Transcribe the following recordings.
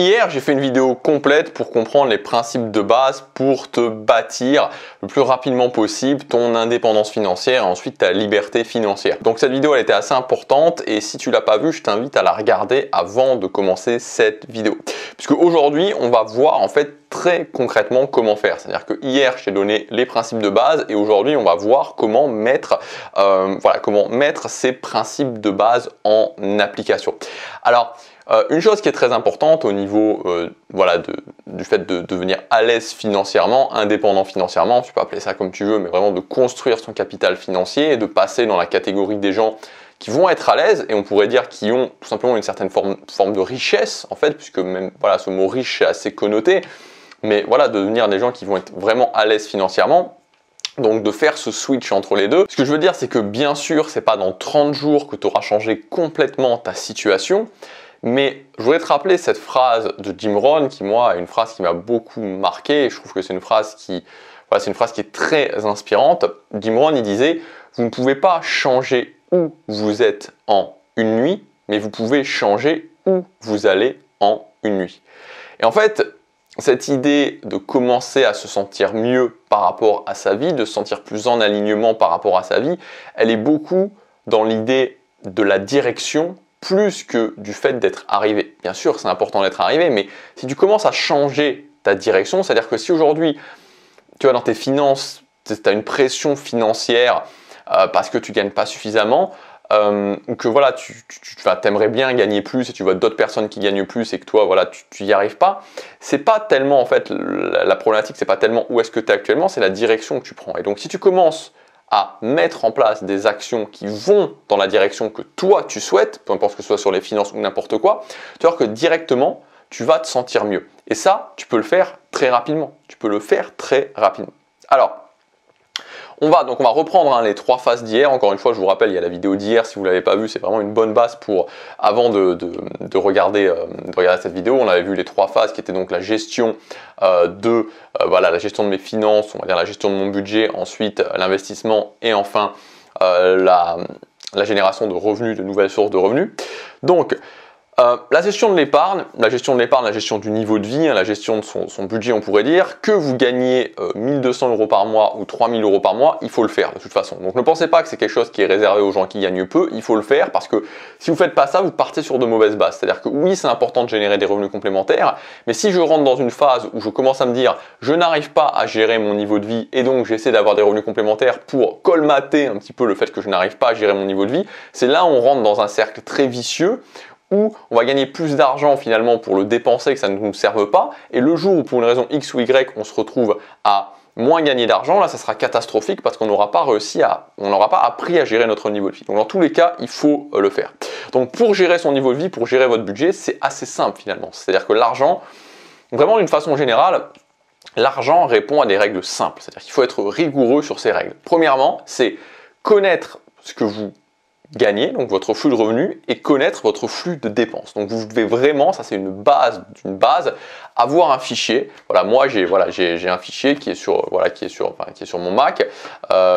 Hier, j'ai fait une vidéo complète pour comprendre les principes de base pour te bâtir le plus rapidement possible ton indépendance financière et ensuite ta liberté financière. Donc cette vidéo, elle était assez importante et si tu l'as pas vue, je t'invite à la regarder avant de commencer cette vidéo. Puisque aujourd'hui, on va voir en fait très concrètement comment faire. C'est-à-dire que hier, je t'ai donné les principes de base et aujourd'hui, on va voir comment mettre, comment mettre ces principes de base en application. Alors, une chose qui est très importante au niveau du fait de devenir à l'aise financièrement, indépendant financièrement, tu peux appeler ça comme tu veux, mais vraiment de construire son capital financier et de passer dans la catégorie des gens qui vont être à l'aise et on pourrait dire qui ont tout simplement une certaine forme de richesse en fait, puisque même voilà, ce mot riche est assez connoté, mais voilà, de devenir des gens qui vont être vraiment à l'aise financièrement. Donc de faire ce switch entre les deux. Ce que je veux dire, c'est que bien sûr, c'est pas dans 30 jours que tu auras changé complètement ta situation. Mais je voudrais te rappeler cette phrase de Jim Rohn qui, moi, est une phrase qui m'a beaucoup marqué. Je trouve que c'est une phrase qui est très inspirante. Jim Rohn, il disait « Vous ne pouvez pas changer où vous êtes en une nuit, mais vous pouvez changer où vous allez en une nuit. » Et en fait, cette idée de commencer à se sentir mieux par rapport à sa vie, de se sentir plus en alignement par rapport à sa vie, elle est beaucoup dans l'idée de la direction plus que du fait d'être arrivé. Bien sûr, c'est important d'être arrivé, mais si tu commences à changer ta direction, c'est-à-dire que si aujourd'hui, tu vois, dans tes finances, tu as une pression financière parce que tu ne gagnes pas suffisamment, ou que voilà, tu aimerais bien gagner plus et tu vois d'autres personnes qui gagnent plus et que toi, voilà, tu n'y arrives pas, c'est pas tellement, en fait, la problématique, c'est pas tellement où est-ce que tu es actuellement, c'est la direction que tu prends. Et donc, si tu commences à mettre en place des actions qui vont dans la direction que toi tu souhaites, peu importe que ce soit sur les finances ou n'importe quoi, tu vas voir que directement, tu vas te sentir mieux. Et ça, tu peux le faire très rapidement. Tu peux le faire très rapidement. Alors, on va reprendre les 3 phases d'hier. Encore une fois, je vous rappelle, il y a la vidéo d'hier. Si vous ne l'avez pas vue, c'est vraiment une bonne base pour avant de regarder cette vidéo. On avait vu les 3 phases qui étaient donc la gestion la gestion de mes finances, on va dire la gestion de mon budget, ensuite l'investissement et enfin la génération de revenus, de nouvelles sources de revenus. Donc, la gestion de l'épargne, la gestion du niveau de vie, la gestion de son budget, on pourrait dire, que vous gagnez 1200 € par mois ou 3000 € par mois, il faut le faire de toute façon. Donc ne pensez pas que c'est quelque chose qui est réservé aux gens qui gagnent peu, il faut le faire parce que si vous ne faites pas ça, vous partez sur de mauvaises bases. C'est-à-dire que oui, c'est important de générer des revenus complémentaires, mais si je rentre dans une phase où je commence à me dire je n'arrive pas à gérer mon niveau de vie et donc j'essaie d'avoir des revenus complémentaires pour colmater un petit peu le fait que je n'arrive pas à gérer mon niveau de vie, c'est là où on rentre dans un cercle très vicieux où on va gagner plus d'argent finalement pour le dépenser, que ça ne nous serve pas, et le jour où pour une raison X ou Y, on se retrouve à moins gagner d'argent, là ça sera catastrophique parce qu'on n'aura pas appris à gérer notre niveau de vie. Donc dans tous les cas, il faut le faire. Donc pour gérer son niveau de vie, pour gérer votre budget, c'est assez simple finalement. C'est-à-dire que l'argent, vraiment d'une façon générale, l'argent répond à des règles simples. C'est-à-dire qu'il faut être rigoureux sur ces règles. Premièrement, c'est connaître ce que vous gagner, donc votre flux de revenus, et connaître votre flux de dépenses. Donc vous devez vraiment, ça c'est une base d'une base, avoir un fichier. Voilà, moi j'ai un fichier qui est sur mon Mac,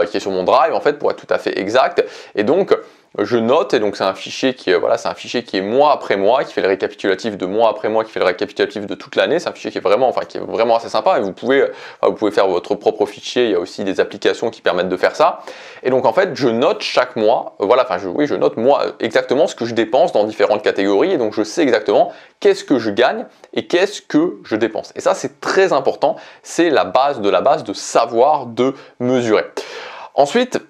qui est sur mon Drive en fait pour être tout à fait exact. Et donc je note, et donc c'est un fichier qui est mois après mois, qui fait le récapitulatif de mois après mois, qui fait le récapitulatif de toute l'année. C'est un fichier qui est vraiment assez sympa et vous pouvez faire votre propre fichier. Il y a aussi des applications qui permettent de faire ça. Et donc en fait, je note chaque mois, je note moi exactement ce que je dépense dans différentes catégories et donc je sais exactement qu'est-ce que je gagne et qu'est-ce que je dépense. Et ça, c'est très important. C'est la base de savoir, de mesurer. Ensuite,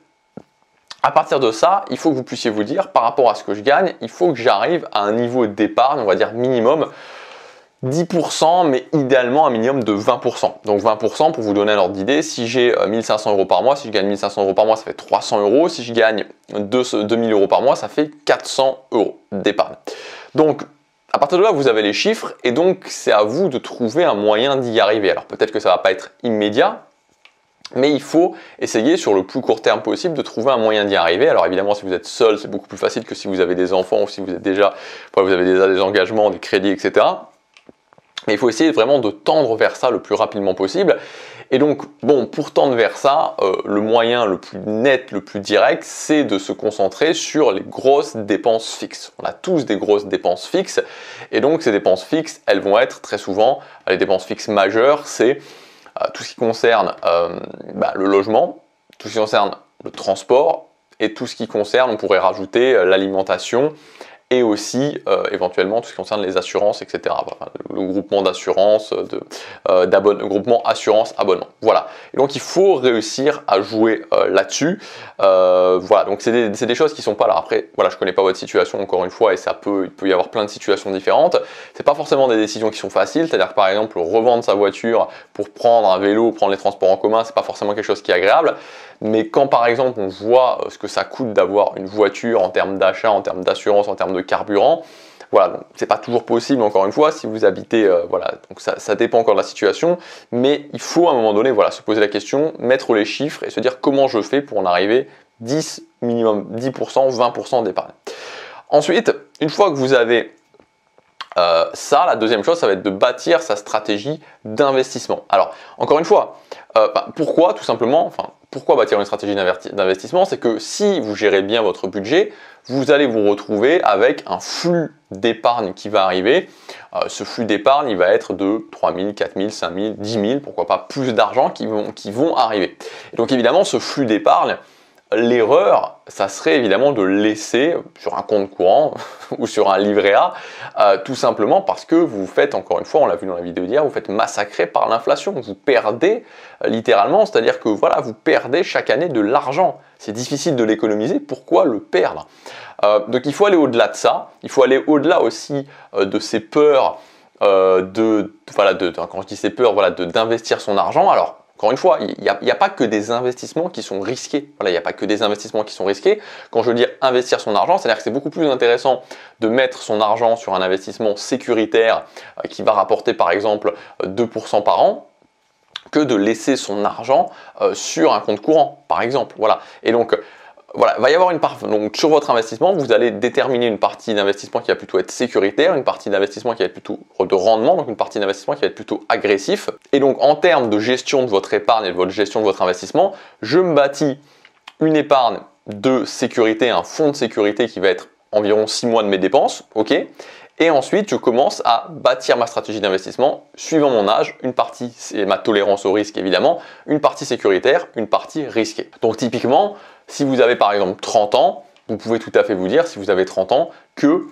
à partir de ça, il faut que vous puissiez vous dire, par rapport à ce que je gagne, il faut que j'arrive à un niveau d'épargne, on va dire minimum 10%, mais idéalement un minimum de 20%. Donc 20%, pour vous donner un ordre d'idée, si j'ai 1500 € par mois, si je gagne 1500 € par mois, ça fait 300 €. Si je gagne 2000 € par mois, ça fait 400 € d'épargne. Donc, à partir de là, vous avez les chiffres et donc c'est à vous de trouver un moyen d'y arriver. Alors peut-être que ça ne va pas être immédiat, mais il faut essayer sur le plus court terme possible de trouver un moyen d'y arriver. Alors évidemment, si vous êtes seul, c'est beaucoup plus facile que si vous avez des enfants ou si vous avez déjà des engagements, des crédits, etc. Mais il faut essayer vraiment de tendre vers ça le plus rapidement possible. Et donc, bon, pour tendre vers ça, le moyen le plus net, le plus direct, c'est de se concentrer sur les grosses dépenses fixes. On a tous des grosses dépenses fixes, et donc ces dépenses fixes, elles vont être très souvent, les dépenses fixes majeures, c'est tout ce qui concerne le logement, tout ce qui concerne le transport, et tout ce qui concerne, on pourrait rajouter l'alimentation, et aussi éventuellement tout ce qui concerne les assurances, etc. Enfin, le groupement d'assurance, groupement assurance-abonnement. Voilà. Et donc il faut réussir à jouer là-dessus. Voilà, donc c'est des choses qui sont pas là. Après, voilà, je connais pas votre situation encore une fois, et il peut y avoir plein de situations différentes. C'est pas forcément des décisions qui sont faciles. C'est-à-dire que par exemple, revendre sa voiture pour prendre un vélo, prendre les transports en commun, c'est pas forcément quelque chose qui est agréable. Mais quand par exemple on voit ce que ça coûte d'avoir une voiture en termes d'achat, en termes d'assurance, en termes de carburant, voilà, c'est pas toujours possible encore une fois si vous habitez, voilà, donc ça dépend encore de la situation, mais il faut à un moment donné, voilà, se poser la question, mettre les chiffres et se dire comment je fais pour en arriver 10, minimum 10%, 20% d'épargne. Ensuite, une fois que vous avez ça, la deuxième chose, ça va être de bâtir sa stratégie d'investissement. Alors, encore une fois, pourquoi tout simplement, pourquoi bâtir une stratégie d'investissement? C'est que si vous gérez bien votre budget, vous allez vous retrouver avec un flux d'épargne qui va arriver. Ce flux d'épargne, il va être de 3 000, 4 000, 5 000, 10 000, pourquoi pas plus d'argent qui vont arriver. Et donc évidemment, ce flux d'épargne, l'erreur, ça serait évidemment de laisser sur un compte courant ou sur un livret A, tout simplement parce que vous faites, encore une fois, on l'a vu dans la vidéo d'hier, vous faites massacrer par l'inflation. Vous perdez littéralement, c'est-à-dire que voilà, vous perdez chaque année de l'argent. C'est difficile de l'économiser, pourquoi le perdre? Donc il faut aller au-delà de ça, il faut aller au-delà aussi de ces peurs, quand je dis ces peurs, voilà, d'investir son argent. Alors, encore une fois, il n'y a pas que des investissements qui sont risqués. Voilà, il n'y a pas que des investissements qui sont risqués. Quand je veux dire investir son argent, c'est-à-dire que c'est beaucoup plus intéressant de mettre son argent sur un investissement sécuritaire qui va rapporter par exemple 2% par an, que de laisser son argent sur un compte courant, par exemple. Voilà. Et donc, voilà, il va y avoir une part, donc sur votre investissement, vous allez déterminer une partie d'investissement qui va plutôt être sécuritaire, une partie d'investissement qui va être plutôt de rendement, donc une partie d'investissement qui va être plutôt agressif. Et donc en termes de gestion de votre épargne et de votre gestion de votre investissement, je me bâtis une épargne de sécurité, un fonds de sécurité qui va être environ 6 mois de mes dépenses, ok? Et ensuite, je commence à bâtir ma stratégie d'investissement suivant mon âge. Une partie, c'est ma tolérance au risque évidemment, une partie sécuritaire, une partie risquée. Donc typiquement, si vous avez par exemple 30 ans, vous pouvez tout à fait vous dire, si vous avez 30 ans, que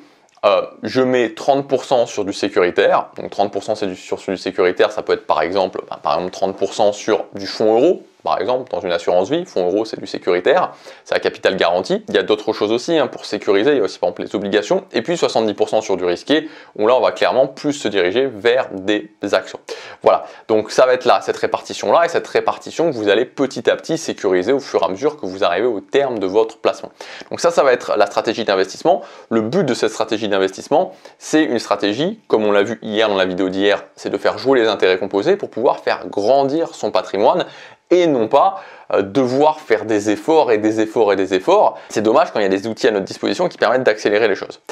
je mets 30% sur du sécuritaire. Donc 30% c'est sur du sécuritaire, ça peut être par exemple 30% sur du fonds euro. Par exemple, dans une assurance vie, fonds euro, c'est du sécuritaire, c'est à capital garanti. Il y a d'autres choses aussi pour sécuriser, il y a aussi par exemple les obligations. Et puis 70% sur du risqué, où là on va clairement plus se diriger vers des actions. Voilà, donc ça va être là, cette répartition-là, et cette répartition que vous allez petit à petit sécuriser au fur et à mesure que vous arrivez au terme de votre placement. Donc ça va être la stratégie d'investissement. Le but de cette stratégie d'investissement, c'est une stratégie, comme on l'a vu hier dans la vidéo d'hier, c'est de faire jouer les intérêts composés pour pouvoir faire grandir son patrimoine et non pas devoir faire des efforts et des efforts et des efforts. C'est dommage quand il y a des outils à notre disposition qui permettent d'accélérer les choses.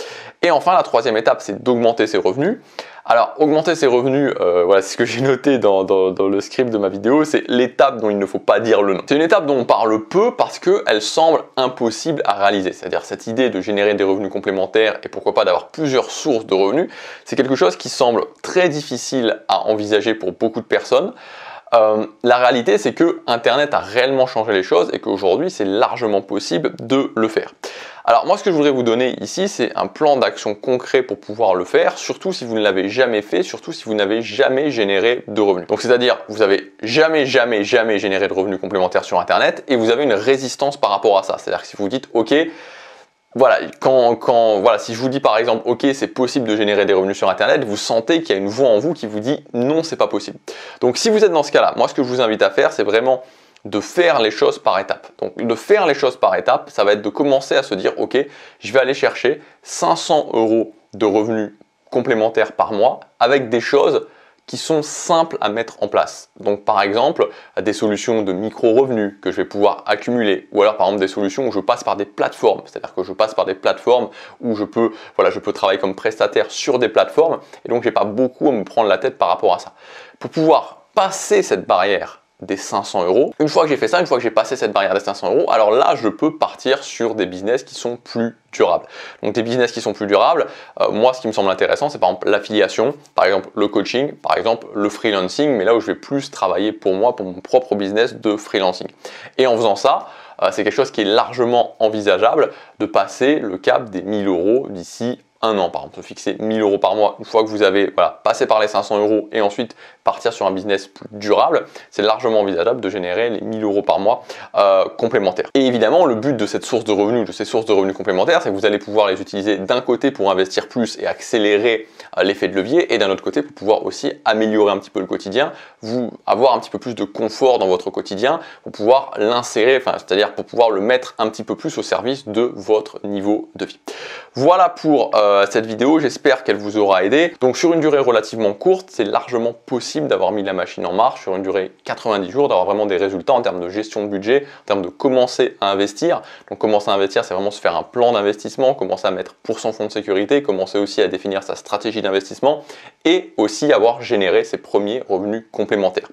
Et enfin, la troisième étape, c'est d'augmenter ses revenus. Alors, augmenter ses revenus, voilà, c'est ce que j'ai noté dans le script de ma vidéo, c'est l'étape dont il ne faut pas dire le nom. C'est une étape dont on parle peu parce qu'elle semble impossible à réaliser. C'est-à-dire cette idée de générer des revenus complémentaires et pourquoi pas d'avoir plusieurs sources de revenus, c'est quelque chose qui semble très difficile à envisager pour beaucoup de personnes. La réalité, c'est que Internet a réellement changé les choses et qu'aujourd'hui, c'est largement possible de le faire. Alors moi, ce que je voudrais vous donner ici, c'est un plan d'action concret pour pouvoir le faire, surtout si vous ne l'avez jamais fait, surtout si vous n'avez jamais généré de revenus. Donc c'est-à-dire, vous n'avez jamais généré de revenus complémentaires sur Internet et vous avez une résistance par rapport à ça. C'est-à-dire que si vous dites, ok, voilà, voilà, si je vous dis par exemple, ok, c'est possible de générer des revenus sur Internet, vous sentez qu'il y a une voix en vous qui vous dit non, c'est pas possible. Donc si vous êtes dans ce cas-là, moi ce que je vous invite à faire, c'est vraiment de faire les choses par étapes. Donc de faire les choses par étapes, ça va être de commencer à se dire, ok, je vais aller chercher 500 € de revenus complémentaires par mois avec des choses qui sont simples à mettre en place. Donc par exemple, des solutions de micro-revenus que je vais pouvoir accumuler, ou alors par exemple des solutions où je passe par des plateformes, c'est-à-dire que je passe par des plateformes où je peux travailler comme prestataire sur des plateformes, et donc j'ai pas beaucoup à me prendre la tête par rapport à ça. Pour pouvoir passer cette barrière des 500 euros. Une fois que j'ai fait ça, une fois que j'ai passé cette barrière des 500 euros, alors là, je peux partir sur des business qui sont plus durables. Donc des business qui sont plus durables, moi ce qui me semble intéressant, c'est par exemple l'affiliation, par exemple le coaching, par exemple le freelancing, mais là où je vais plus travailler pour moi, pour mon propre business de freelancing. Et en faisant ça, c'est quelque chose qui est largement envisageable de passer le cap des 1000 euros d'ici un an, par exemple, se fixer 1000 euros par mois une fois que vous avez passé par les 500 euros et ensuite partir sur un business plus durable, c'est largement envisageable de générer les 1000 euros par mois complémentaires. Et évidemment, le but de cette source de revenus, de ces sources de revenus complémentaires, c'est que vous allez pouvoir les utiliser d'un côté pour investir plus et accélérer l'effet de levier, et d'un autre côté pour pouvoir aussi améliorer un petit peu le quotidien, vous avoir un petit peu plus de confort dans votre quotidien, pour pouvoir l'insérer, c'est-à-dire pour pouvoir le mettre un petit peu plus au service de votre niveau de vie. Voilà pour cette vidéo, j'espère qu'elle vous aura aidé. Donc sur une durée relativement courte, c'est largement possible d'avoir mis la machine en marche sur une durée 90 jours, d'avoir vraiment des résultats en termes de gestion de budget, en termes de commencer à investir. Donc commencer à investir, c'est vraiment se faire un plan d'investissement, commencer à mettre pour son fonds de sécurité, commencer aussi à définir sa stratégie d'investissement et aussi avoir généré ses premiers revenus complémentaires.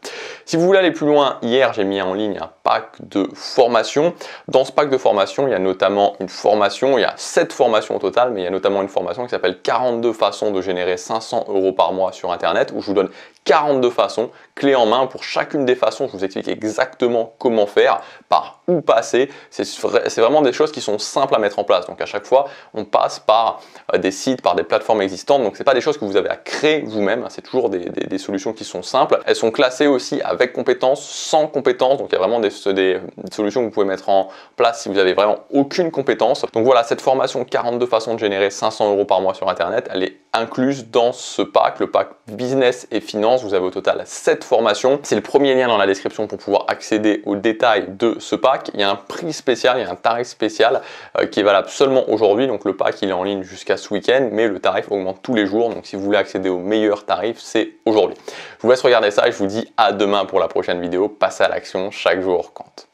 Si vous voulez aller plus loin, hier j'ai mis en ligne un pack de formation. Dans ce pack de formation, il y a notamment une formation, il y a 7 formations au total, mais il y a notamment une formation qui s'appelle 42 façons de générer 500 euros par mois sur Internet, où je vous donne 42 façons, clés en main. Pour chacune des façons, je vous explique exactement comment faire, par où passer. C'est vraiment des choses qui sont simples à mettre en place. Donc à chaque fois, on passe par des sites, par des plateformes existantes. Donc c'est pas des choses que vous avez à créer vous-même, c'est toujours des solutions qui sont simples. Elles sont classées aussi avec compétences, sans compétences. Donc il y a vraiment des solutions que vous pouvez mettre en place si vous avez vraiment aucune compétence. Donc voilà, cette formation 42 façons de générer 500 euros par mois sur Internet, elle est incluse dans ce pack, le pack business et finance. Vous avez au total 7 formations. C'est le premier lien dans la description pour pouvoir accéder aux détails de ce pack. Il y a un prix spécial, il y a un tarif spécial qui est valable seulement aujourd'hui. Donc le pack il est en ligne jusqu'à ce week-end, mais le tarif augmente tous les jours. Donc si vous voulez accéder au meilleur tarif, c'est aujourd'hui. Je vous laisse regarder ça et je vous dis à demain pour la prochaine vidéo. Passez à l'action, chaque jour compte.